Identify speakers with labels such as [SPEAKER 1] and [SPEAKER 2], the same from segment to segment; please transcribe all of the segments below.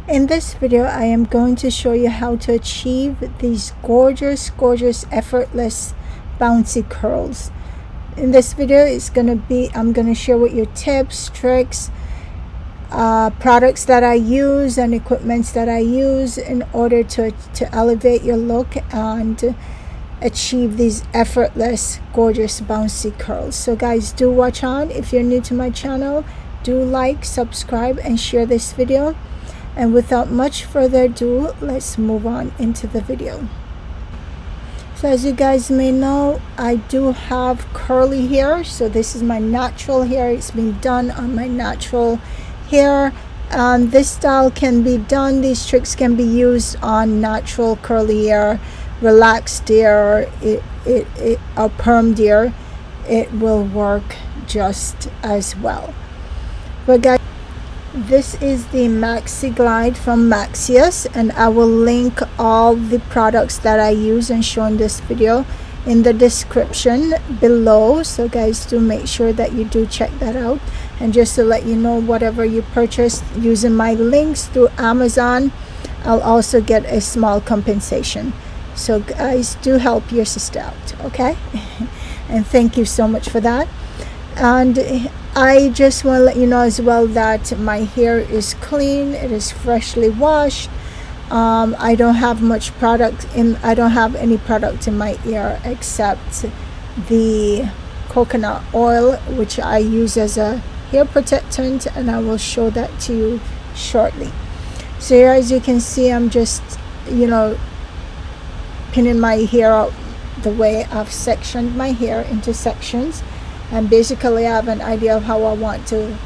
[SPEAKER 1] In this video, I am going to show you how to achieve these gorgeous, effortless, bouncy curls. In this video, I'm going to share with you tips, tricks, products that I use and equipments that I use in order to elevate your look and achieve these effortless, gorgeous, bouncy curls. So guys, do watch on. If you're new to my channel, do like, subscribe, and share this video. And without much further ado, let's move on into the video. So as you guys may know, I do have curly hair. So this is my natural hair. It's been done on my natural hair. This style can be done, these tricks can be used on natural curly hair, relaxed hair, or permed hair. It will work just as well. But guys, this is the Maxi Glide from Maxius, and I will link all the products that I use and show in this video in the description below. So guys, do make sure that you do check that out. And just to let you know, whatever you purchase using my links through Amazon, I'll also get a small compensation. So guys, do help your sister out, okay? And thank you so much for that. And I just want to let you know as well that my hair is clean. It is freshly washed. I don't have much product in. I don't have any product in my hair except the coconut oil, which I use as a hair protectant, and I will show that to you shortly. So here, as you can see, I'm just, pinning my hair out the way I've sectioned my hair into sections. And basically I have an idea of how I want to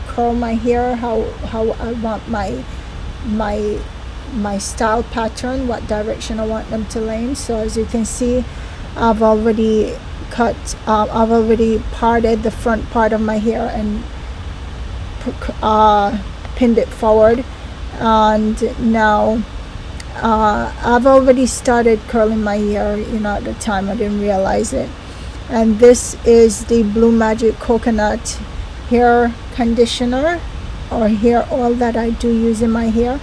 [SPEAKER 1] curl my hair, how I want my style pattern, what direction I want them to lay in. So as you can see, I've already parted the front part of my hair and pinned it forward, and now I've already started curling my hair. At the time I didn't realize it. And this is the Blue Magic Coconut hair conditioner or hair oil that I do use in my hair.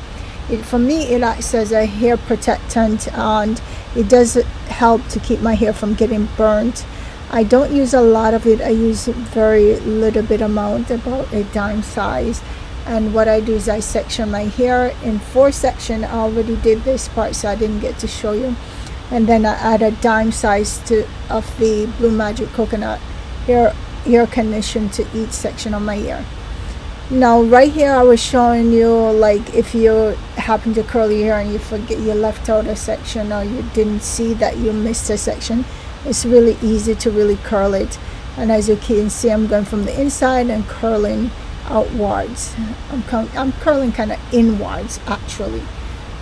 [SPEAKER 1] For me, it acts as a hair protectant, and it does help to keep my hair from getting burnt. I don't use a lot of it. I use very little bit amount, about a dime size. And what I do is I section my hair in 4 sections. I already did this part, so I didn't get to show you. And then I add a dime size of the Blue Magic Coconut hair conditioner to each section of my hair. Now right here I was showing you, like, if you happen to curl your hair and you forget you left out a section, or you didn't see that you missed a section, it's really easy to really curl it. And as you can see, I'm going from the inside and curling outwards. I'm curling kind of inwards, actually,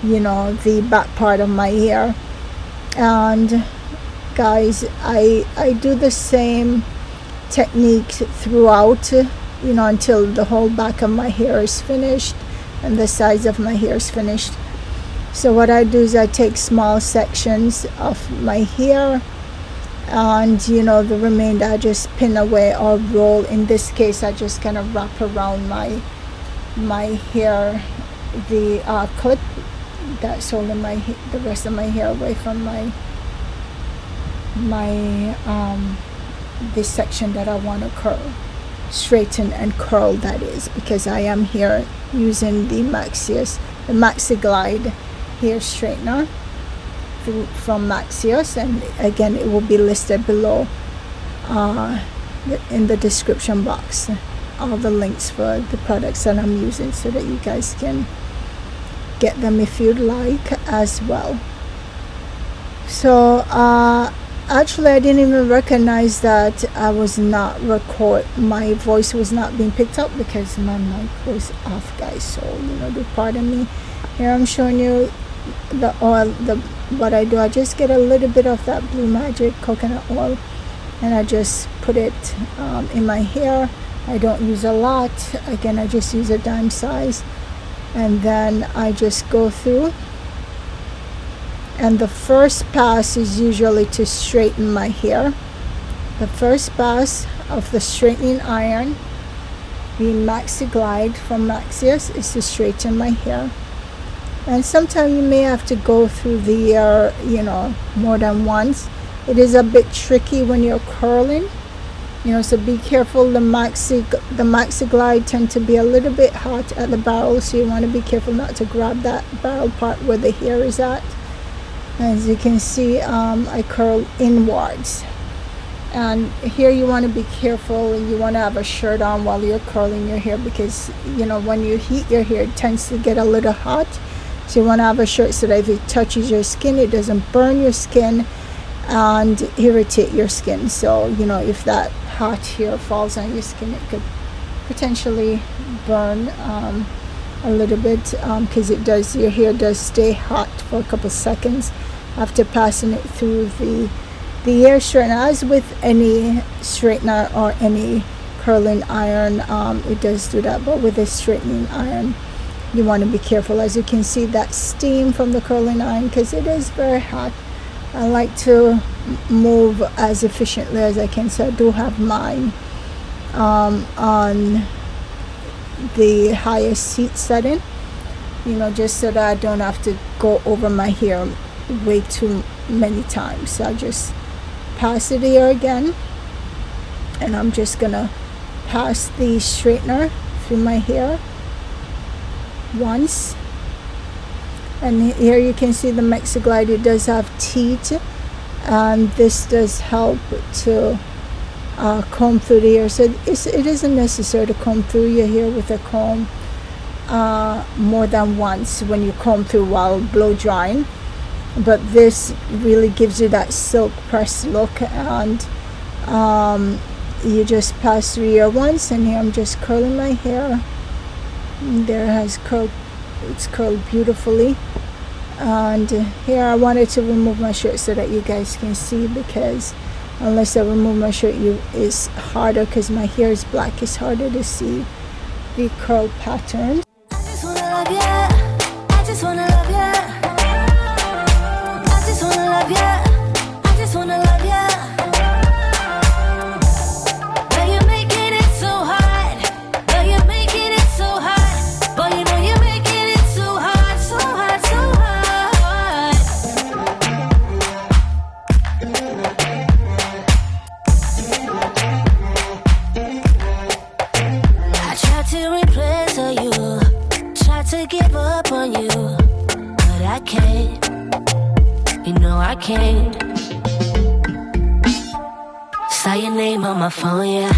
[SPEAKER 1] the back part of my hair. And guys, I do the same technique throughout, until the whole back of my hair is finished and the sides of my hair is finished. So what I do is I take small sections of my hair, and the remainder I just pin away or roll. In this case, I just kind of wrap around my hair the clip that's holding the rest of my hair away from this section that I want to curl, straighten and curl, that is, because I am here using the Maxi Glide hair straightener from Maxius, and again it will be listed below in the description box, all the links for the products that I'm using, so that you guys can get them if you'd like as well. So actually I didn't even recognize that I was not my voice was not being picked up because my mic was off, guys. So do pardon me. Here I'm showing you the oil. What I do, I just get a little bit of that Blue Magic Coconut oil, and I just put it in my hair. I don't use a lot. Again, I just use a dime size. And then I just go through, and the first pass is usually to straighten my hair. The first pass of the straightening iron the Maxi Glide from Maxius is to straighten my hair. And sometimes you may have to go through the ear, you know, more than once. It is a bit tricky when you're curling, you know, so be careful. The Maxi Glide tend to be a little bit hot at the barrel, so you want to be careful not to grab that barrel part where the hair is at. As you can see, I curl inwards. And here you want to be careful, and you want to have a shirt on while you're curling your hair, because, you know, when you heat your hair, it tends to get a little hot. So you want to have a shirt so that if it touches your skin, it doesn't burn your skin and irritate your skin. So, you know, if that hot hair falls on your skin, it could potentially burn a little bit, because it does, your hair does stay hot for a couple seconds after passing it through the hair straightener. As with any straightener or any curling iron, it does do that, but with a straightening iron, you want to be careful. As you can see, that steam from the curling iron, because it is very hot, I like to move as efficiently as I can, so I do have mine on the highest heat setting, you know, just so that I don't have to go over my hair way too many times. So I just pass it here again, and I'm just gonna pass the straightener through my hair once. And here you can see the Maxi Glide, it does have teeth, and this does help to comb through the hair. So it isn't necessary to comb through your hair with a comb more than once when you comb through while blow drying, but this really gives you that silk press look. And you just pass through here once, and here I'm just curling my hair. And there it has curled, it's curled beautifully. And here I wanted to remove my shirt so that you guys can see, because unless I remove my shirt, it's harder, because my hair is black, it's harder to see the curl pattern.
[SPEAKER 2] I just wanna love ya, I just wanna love ya, I just wanna love ya, I just wanna love ya. Girl, you're making it so hard, girl, you're making it so hard, boy, you know you're making it so hard, so hard, so hard. I tried to replace you, tried to give up on you, but I can't, you know I can't. Saw your name on my phone, yeah,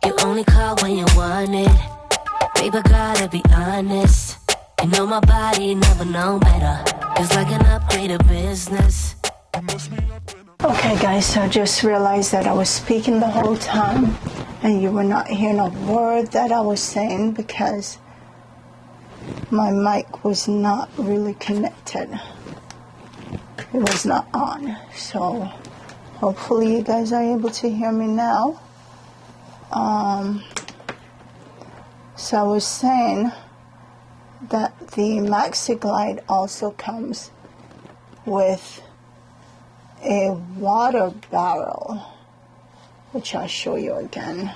[SPEAKER 2] you only call when you want it. Baby, gotta be honest, you know my body never known better. It's like an upgraded business.
[SPEAKER 1] Okay guys, so I just realized that I was speaking the whole time and you were not hearing a word that I was saying, because my mic was not really connected. It was not on. So hopefully you guys are able to hear me now. So I was saying that the Maxi Glide also comes with a water barrel, which I'll show you again.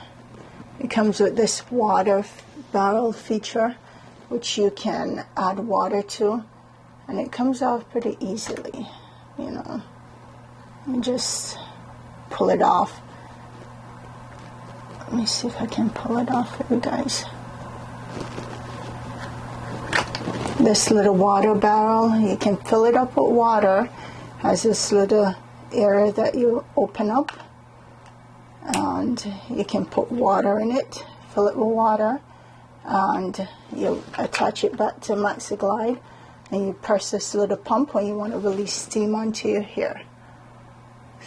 [SPEAKER 1] It comes with this water barrel feature, which you can add water to, and it comes off pretty easily, you know. You just pull it off. Let me see if I can pull it off for you guys. This little water barrel, you can fill it up with water. Has this little area that you open up, and you can put water in it, fill it with water, and you attach it back to Maxi Glide, and you press this little pump when you want to release steam onto your hair.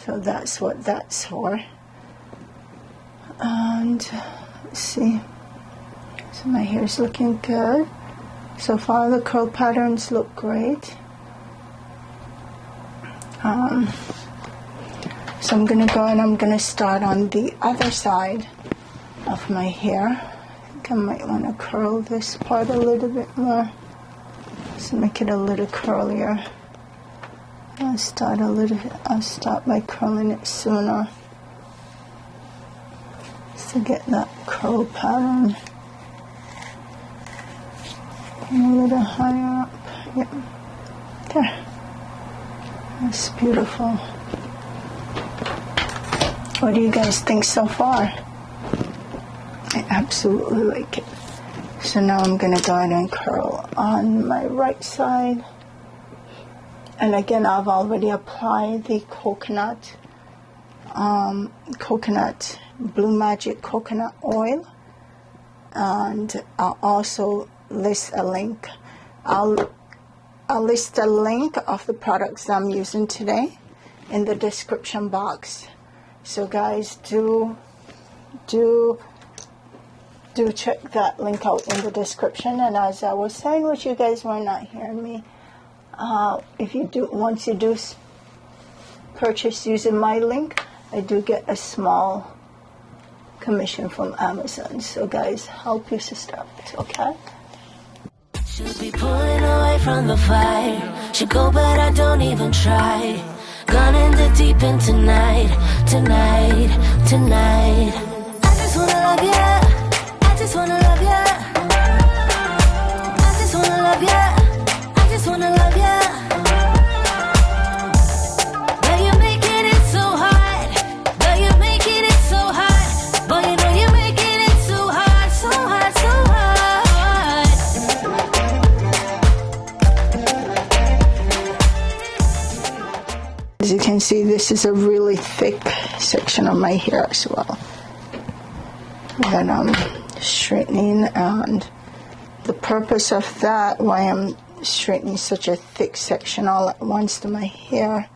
[SPEAKER 1] So that's what that's for. And let's see, so my hair is looking good so far. The curl patterns look great. So I'm going to go and I'm going to start on the other side of my hair. I think I might want to curl this part a little bit more, so make it a little curlier. I'll start by curling it sooner, to get that curl pattern. And a little higher up. Yep. There. That's beautiful. What do you guys think so far? I absolutely like it. So now I'm going to go ahead and curl on my right side. And again, I've already applied the coconut Blue Magic coconut oil. And I'll also list a link. I'll list a link of the products I'm using today in the description box. So guys, do check that link out in the description. And as I was saying, which you guys were not hearing me, once you do purchase using my link, I do get a small commission from Amazon. So guys, help your sister out, okay?
[SPEAKER 2] Should be pulling away from the fire. Should go, but I don't even try. Gone in the deep end tonight. I just wanna love ya. I just wanna love ya. I just wanna love ya. I just wanna love ya. Now you're making it so hard. Now you're making it so hard. Boy, you know you're making it so hard, so hard, so hard.
[SPEAKER 1] As you can see, this is a really thick section of my hair as well that I'm straightening, and the purpose of that, why I'm straightening such a thick section all at once to my hair,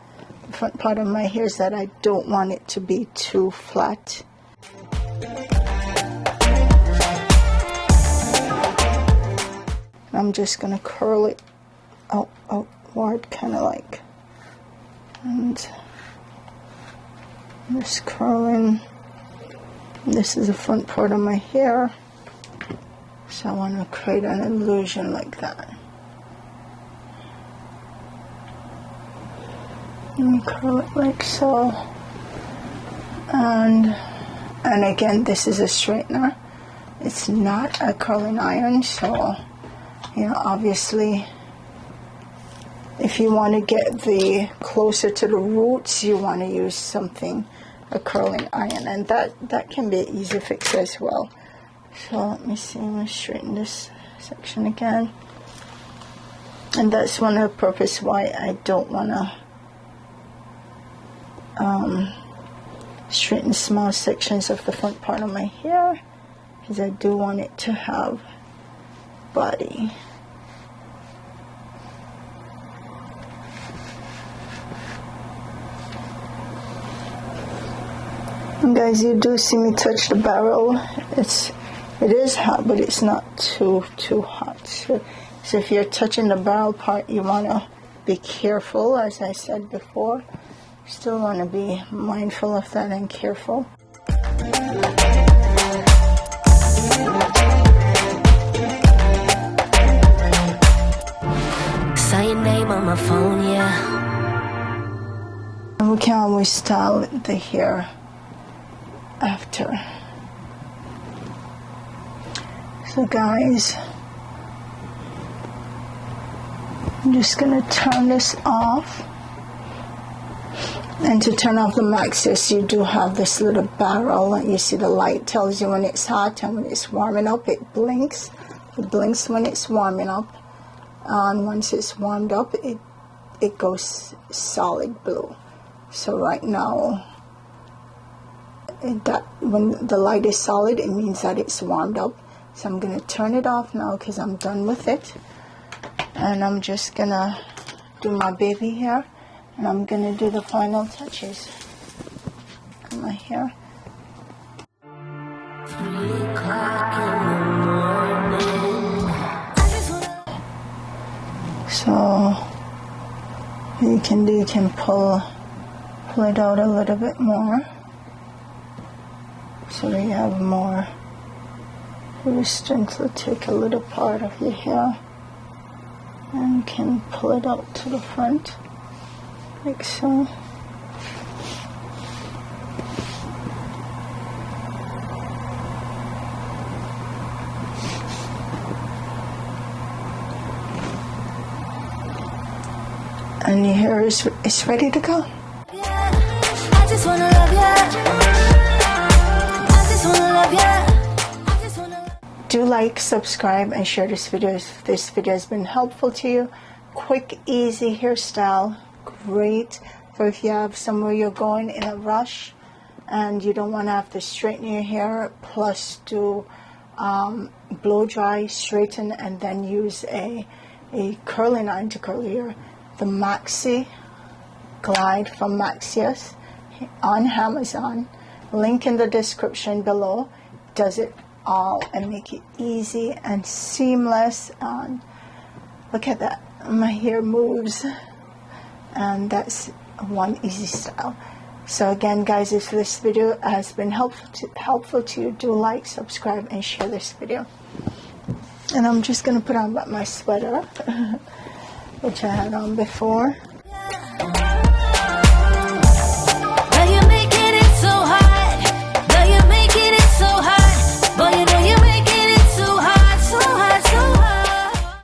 [SPEAKER 1] the front part of my hair, is that I don't want it to be too flat. I'm just gonna curl it outward, kind of like, and I'm just curling. This is the front part of my hair, so I want to create an illusion like that. Let me curl it like so, and again, this is a straightener. It's not a curling iron, so obviously, if you want to get the closer to the roots, you want to use something, a curling iron, and that can be an easy fix as well. So let me see, I'm going to straighten this section again, and that's one of the purposes why I don't want to straighten small sections of the front part of my hair, because I do want it to have body. And guys, you do see me touch the barrel. It is hot, but it's not too hot. So if you're touching the barrel part, you want to be careful, as I said before. Still want to be mindful of that and careful.
[SPEAKER 2] Saw your name on my phone, yeah.
[SPEAKER 1] And we can always style the hair after. So guys, I'm just gonna turn this off. And to turn off the maxis, you do have this little barrel, and you see the light tells you when it's hot, and when it's warming up, it blinks. It blinks when it's warming up, and once it's warmed up, it goes solid blue. So right now, when the light is solid, it means that it's warmed up. So I'm going to turn it off now because I'm done with it, and I'm just going to do my baby hair, and I'm going to do the final touches on my hair.
[SPEAKER 2] 3 o'clock in the morning.
[SPEAKER 1] So you can pull it out a little bit more, so that you have more resistance to take a little part of your hair, and you can pull it out to the front like so. and your hair is ready to go.
[SPEAKER 2] I just wanna love ya. I just wanna love ya. I just wanna.
[SPEAKER 1] Do like, subscribe, and share this video if this video has been helpful to you. Quick, easy hairstyle, great for if you have somewhere you're going in a rush and you don't want to have to straighten your hair, plus do blow dry, straighten, and then use a curling iron to curl your hair. The Maxi Glide from Maxius on Amazon, link in the description below, does it all and make it easy and seamless. And look at that, my hair moves, and that's one easy style. So again, guys, if this video has been helpful to you, do like, subscribe, and share this video. And I'm just going to put on my sweater which I had on before.